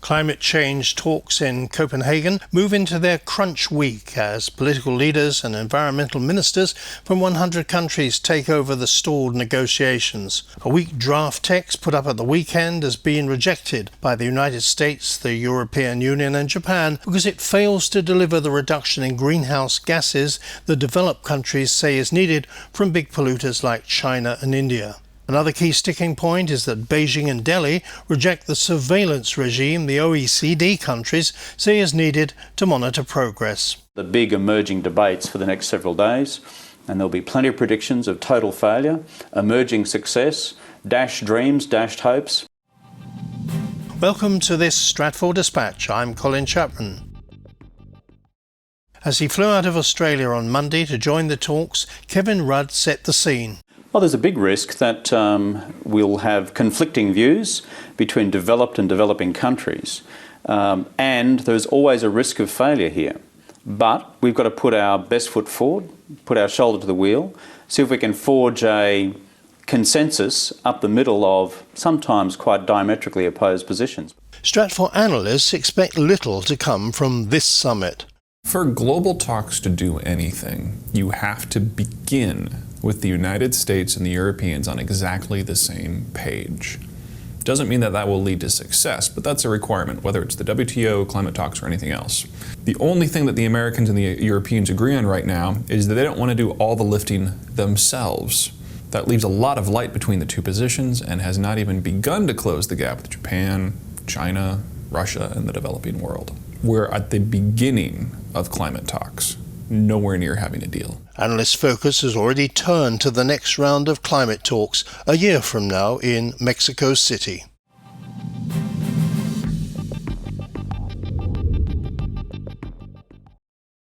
Climate change talks in Copenhagen move into their crunch week as political leaders and environmental ministers from 100 countries take over the stalled negotiations. A weak draft text put up at the weekend has been rejected by the United States, the European Union and Japan because it fails to deliver the reduction in greenhouse gases the developed countries say is needed from big polluters like China and India. Another key sticking point is that Beijing and Delhi reject the surveillance regime the OECD countries say is needed to monitor progress. The big emerging debates for the next several days, and there'll be plenty of predictions of total failure, emerging success, dashed dreams, dashed hopes. Welcome to this Stratfor Dispatch. I'm Colin Chapman. As he flew out of Australia on Monday to join the talks, Kevin Rudd set the scene. Well, there's a big risk that we'll have conflicting views between developed and developing countries. And there's always a risk of failure here. But we've got to put our best foot forward, put our shoulder to the wheel, see if we can forge a consensus up the middle of sometimes quite diametrically opposed positions. Stratfor analysts expect little to come from this summit. For global talks to do anything, you have to begin with the United States and the Europeans on exactly the same page. Doesn't mean that that will lead to success, but that's a requirement, whether it's the WTO, climate talks, or anything else. The only thing that the Americans and the Europeans agree on right now is that they don't want to do all the lifting themselves. That leaves a lot of light between the two positions and has not even begun to close the gap with Japan, China, Russia, and the developing world. We're at the beginning of climate talks, nowhere near having a deal. Analyst focus has already turned to the next round of climate talks a year from now in Mexico City.